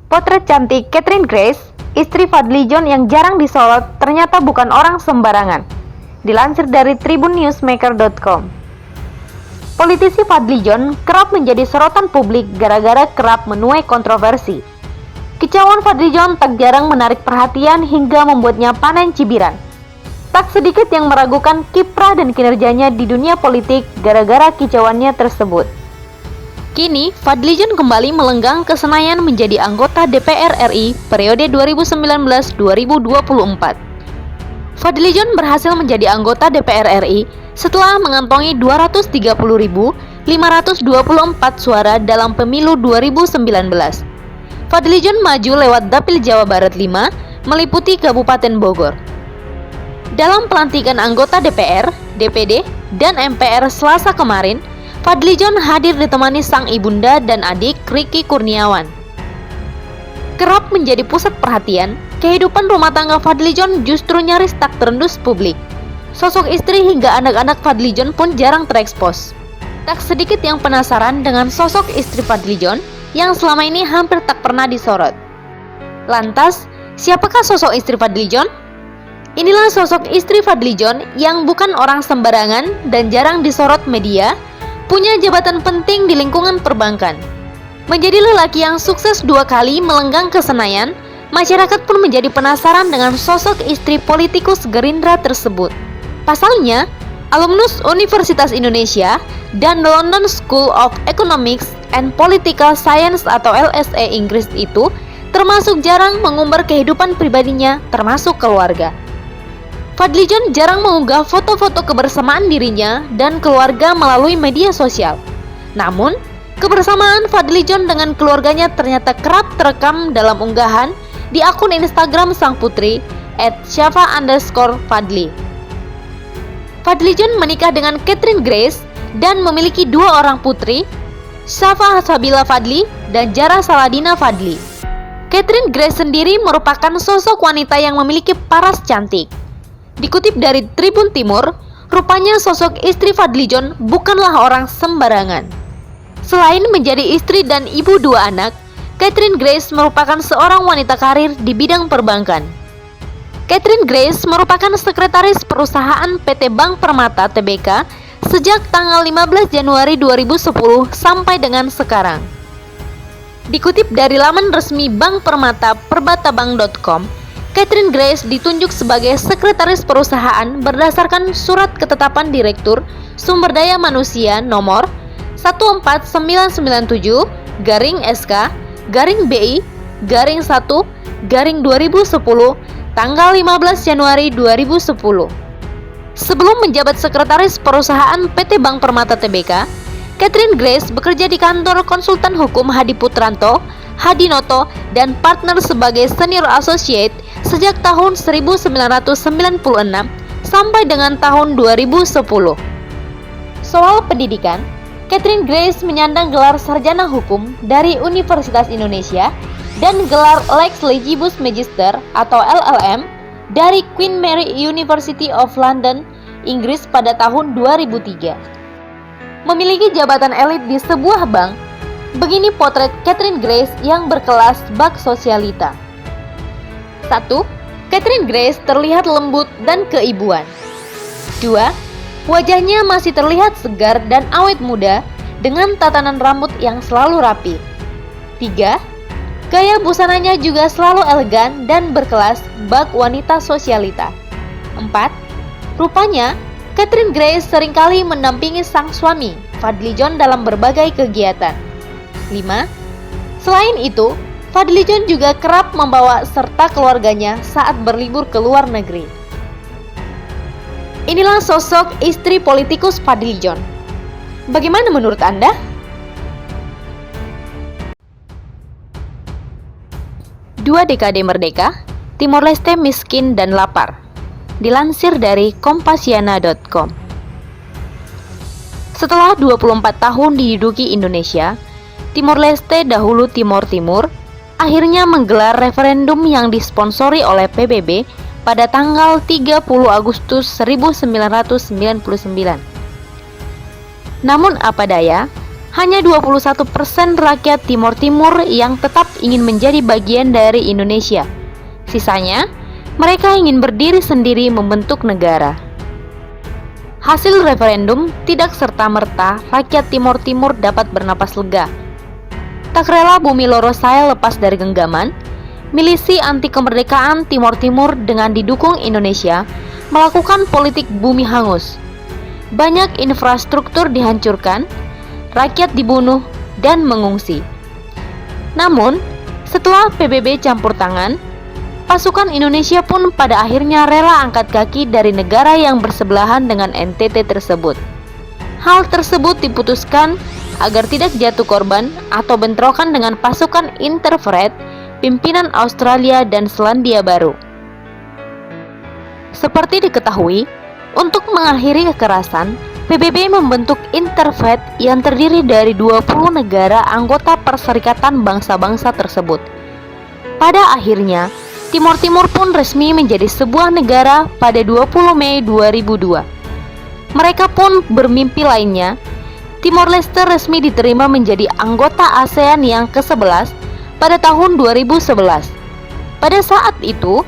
Potret cantik Catherine Grace, istri Fadly John yang jarang disorot, ternyata bukan orang sembarangan. Dilansir dari tribunNewsmaker.com. Politisi Fadly John kerap menjadi sorotan publik gara-gara kerap menuai kontroversi. Kicauan Fadly John tak jarang menarik perhatian hingga membuatnya panen cibiran. Tak sedikit yang meragukan kiprah dan kinerjanya di dunia politik gara-gara kicauannya tersebut. Kini, Fadly John kembali melenggang ke Senayan menjadi anggota DPR RI periode 2019-2024. Fadly John berhasil menjadi anggota DPR RI setelah mengantongi 230.524 suara dalam pemilu 2019. Fadly John maju lewat Dapil Jawa Barat 5, meliputi Kabupaten Bogor. Dalam pelantikan anggota DPR, DPD, dan MPR Selasa kemarin, Fadly John hadir ditemani sang ibunda dan adik Ricky Kurniawan. Kerap menjadi pusat perhatian, kehidupan rumah tangga Fadly John justru nyaris tak terendus publik. Sosok istri hingga anak-anak Fadly John pun jarang terekspos. Tak sedikit yang penasaran dengan sosok istri Fadly John yang selama ini hampir tak pernah disorot. Lantas, siapakah sosok istri Fadly John? Inilah sosok istri Fadly John yang bukan orang sembarangan dan jarang disorot media, punya jabatan penting di lingkungan perbankan. Menjadi lelaki yang sukses 2 kali melenggang ke Senayan, masyarakat pun menjadi penasaran dengan sosok istri politikus Gerindra tersebut. Pasalnya, alumnus Universitas Indonesia dan London School of Economics and Political Science atau LSE Inggris itu termasuk jarang mengumbar kehidupan pribadinya termasuk keluarga. Fadly John jarang mengunggah foto-foto kebersamaan dirinya dan keluarga melalui media sosial. Namun, kebersamaan Fadly John dengan keluarganya ternyata kerap terekam dalam unggahan di akun Instagram sang putri @syafa_fadly. Fadly John menikah dengan Catherine Grace dan memiliki 2 orang putri, Syafa Sabila Fadly dan Jara Saladina Fadly. Catherine Grace sendiri merupakan sosok wanita yang memiliki paras cantik. Dikutip dari Tribun Timur, rupanya sosok istri Fadly John bukanlah orang sembarangan. Selain menjadi istri dan ibu 2 anak, Catherine Grace merupakan seorang wanita karir di bidang perbankan. Catherine Grace merupakan sekretaris perusahaan PT Bank Permata Tbk sejak tanggal 15 Januari 2010 sampai dengan sekarang. Dikutip dari laman resmi Bank Permata perbatabang.com, Catherine Grace ditunjuk sebagai sekretaris perusahaan berdasarkan Surat Ketetapan Direktur Sumber Daya Manusia nomor 14979/SK/BI/1/2010 tanggal 15 Januari 2010. Sebelum menjabat sekretaris perusahaan PT Bank Permata Tbk, Catherine Grace bekerja di kantor konsultan hukum Hadi Putranto, Hadinoto, dan partner sebagai senior associate sejak tahun 1996 sampai dengan tahun 2010. Soal pendidikan, Catherine Grace menyandang gelar sarjana hukum dari Universitas Indonesia dan gelar Lex Legibus Magister atau LLM dari Queen Mary University of London, Inggris pada tahun 2003. Memiliki jabatan elit di sebuah bank, begini potret Catherine Grace yang berkelas bak sosialita. 1. Catherine Grace terlihat lembut dan keibuan. 2. Wajahnya masih terlihat segar dan awet muda dengan tatanan rambut yang selalu rapi. 3. Gaya busananya juga selalu elegan dan berkelas bak wanita sosialita. 4. Rupanya, Catherine Grace seringkali mendampingi sang suami, Fadly John dalam berbagai kegiatan. 5. Selain itu, Fadly John juga kerap membawa serta keluarganya saat berlibur ke luar negeri. Inilah sosok istri politikus Fadly John. Bagaimana menurut Anda? Dua dekade merdeka, Timor Leste miskin dan lapar. Dilansir dari Kompasiana.com. Setelah 24 tahun diduduki Indonesia, Timor Leste dahulu Timor Timur akhirnya menggelar referendum yang disponsori oleh PBB pada tanggal 30 Agustus 1999. Namun apa daya, Hanya 21% rakyat Timor Timur yang tetap ingin menjadi bagian dari Indonesia. Sisanya, mereka ingin berdiri sendiri membentuk negara. Hasil referendum tidak serta-merta rakyat Timor Timur dapat bernapas lega. Tak rela bumi Lorosai lepas dari genggaman, milisi anti kemerdekaan Timor Timur dengan didukung Indonesia melakukan politik bumi hangus. Banyak infrastruktur dihancurkan, rakyat dibunuh dan mengungsi. Namun, setelah PBB campur tangan, pasukan Indonesia pun pada akhirnya rela angkat kaki dari negara yang bersebelahan dengan NTT tersebut. Hal tersebut diputuskan agar tidak jatuh korban atau bentrokan dengan pasukan Interfred pimpinan Australia dan Selandia Baru. Seperti diketahui, untuk mengakhiri kekerasan, PBB membentuk Interfed yang terdiri dari 20 negara anggota Perserikatan Bangsa-Bangsa tersebut. Pada akhirnya, Timor Timur pun resmi menjadi sebuah negara pada 20 Mei 2002. Mereka pun bermimpi lainnya, Timor Leste resmi diterima menjadi anggota ASEAN yang ke-11 pada tahun 2011. Pada saat itu,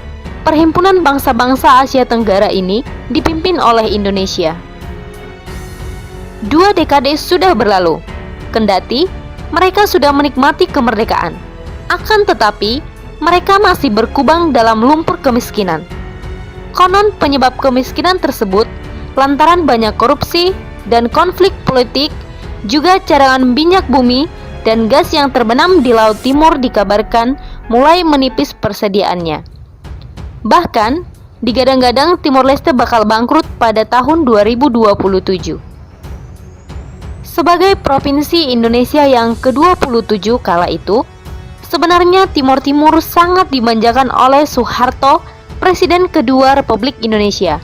Perhimpunan Bangsa-Bangsa Asia Tenggara ini dipimpin oleh Indonesia. 2 dekade sudah berlalu, kendati mereka sudah menikmati kemerdekaan. Akan tetapi, mereka masih berkubang dalam lumpur kemiskinan. Konon penyebab kemiskinan tersebut lantaran banyak korupsi dan konflik politik, juga cadangan minyak bumi dan gas yang terbenam di Laut Timur dikabarkan mulai menipis persediaannya. Bahkan, digadang-gadang Timor Leste bakal bangkrut pada tahun 2027. Sebagai provinsi Indonesia yang ke-27 kala itu, sebenarnya Timor Timur sangat dimanjakan oleh Soeharto, Presiden kedua Republik Indonesia.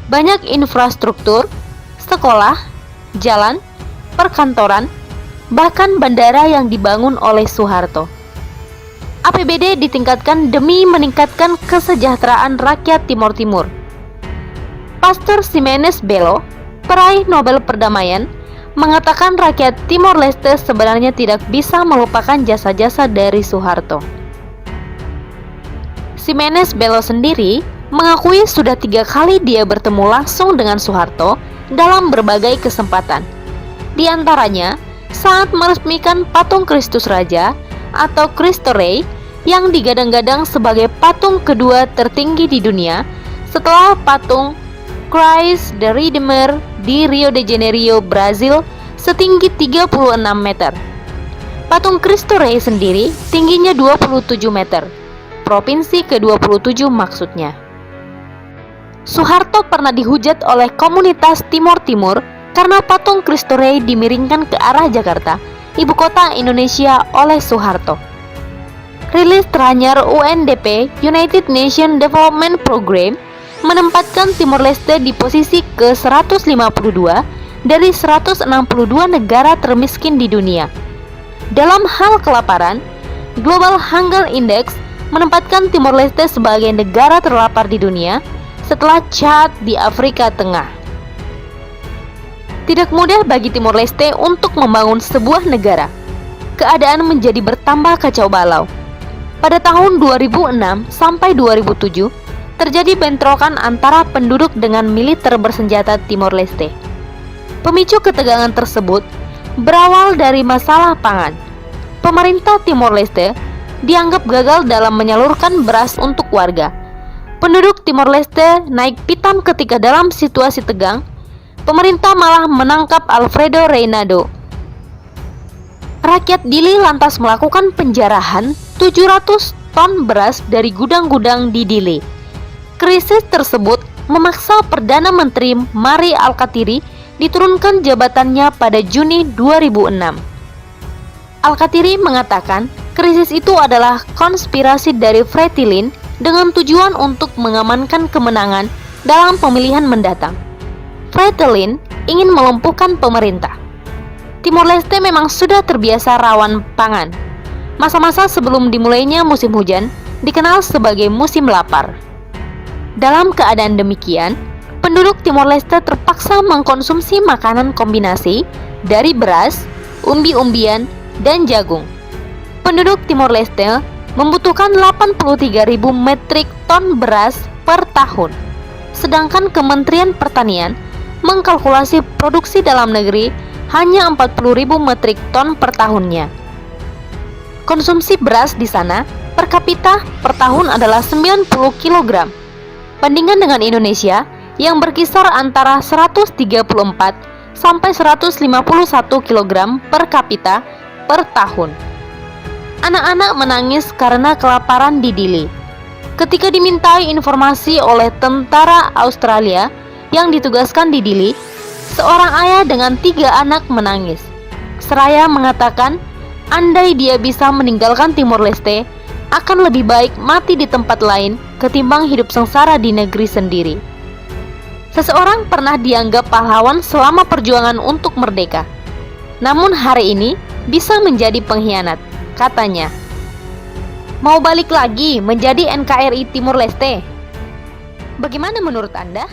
Banyak infrastruktur, sekolah, jalan, perkantoran, bahkan bandara yang dibangun oleh Soeharto. APBD ditingkatkan demi meningkatkan kesejahteraan rakyat Timor Timur. Pastor Ximenes Belo, peraih Nobel Perdamaian, mengatakan rakyat Timor Leste sebenarnya tidak bisa melupakan jasa-jasa dari Soeharto. Ximenes Belo sendiri mengakui sudah 3 kali dia bertemu langsung dengan Soeharto dalam berbagai kesempatan. Di antaranya, saat meresmikan patung Kristus Raja atau Cristo Rei yang digadang-gadang sebagai patung kedua tertinggi di dunia setelah patung Christ the Redeemer di Rio de Janeiro, Brazil setinggi 36 meter. Patung Cristo Rei sendiri tingginya 27 meter. Provinsi ke-27 maksudnya. Soeharto pernah dihujat oleh komunitas Timor Timur karena patung Cristo Rei dimiringkan ke arah Jakarta, ibu kota Indonesia, oleh Soeharto. Rilis teranyar UNDP United Nations Development Program menempatkan Timor Leste di posisi ke-152 dari 162 negara termiskin di dunia. Dalam hal kelaparan, Global Hunger Index menempatkan Timor Leste sebagai negara terlapar di dunia setelah Chad di Afrika Tengah. Tidak mudah bagi Timor Leste untuk membangun sebuah negara. Keadaan menjadi bertambah kacau balau. Pada tahun 2006 sampai 2007, terjadi bentrokan antara penduduk dengan militer bersenjata Timor Leste. Pemicu ketegangan tersebut berawal dari masalah pangan. Pemerintah Timor Leste dianggap gagal dalam menyalurkan beras untuk warga. Penduduk Timor Leste naik pitam ketika dalam situasi tegang. Pemerintah malah menangkap Alfredo Reinado. Rakyat Dili lantas melakukan penjarahan 700 ton beras dari gudang-gudang di Dili. Krisis tersebut memaksa Perdana Menteri Mari Alkatiri diturunkan jabatannya pada Juni 2006. Alkatiri mengatakan krisis itu adalah konspirasi dari Fretilin dengan tujuan untuk mengamankan kemenangan dalam pemilihan mendatang. Fretilin ingin melumpuhkan pemerintah. Timor Leste memang sudah terbiasa rawan pangan. Masa-masa sebelum dimulainya musim hujan dikenal sebagai musim lapar. Dalam keadaan demikian, penduduk Timor Leste terpaksa mengkonsumsi makanan kombinasi dari beras, umbi-umbian, dan jagung. Penduduk Timor Leste membutuhkan 83.000 metrik ton beras per tahun. Sedangkan Kementerian Pertanian mengkalkulasi produksi dalam negeri hanya 40.000 metrik ton per tahunnya. Konsumsi beras di sana per kapita per tahun adalah 90 kg. Bandingkan dengan Indonesia yang berkisar antara 134 sampai 151 kg per kapita per tahun. Anak-anak menangis karena kelaparan di Dili. Ketika dimintai informasi oleh tentara Australia yang ditugaskan di Dili, seorang ayah dengan 3 anak menangis. Seraya mengatakan, andai dia bisa meninggalkan Timor Leste, akan lebih baik mati di tempat lain ketimbang hidup sengsara di negeri sendiri. Seseorang pernah dianggap pahlawan selama perjuangan untuk merdeka. Namun hari ini bisa menjadi pengkhianat, katanya. Mau balik lagi menjadi NKRI Timor Leste? Bagaimana menurut Anda?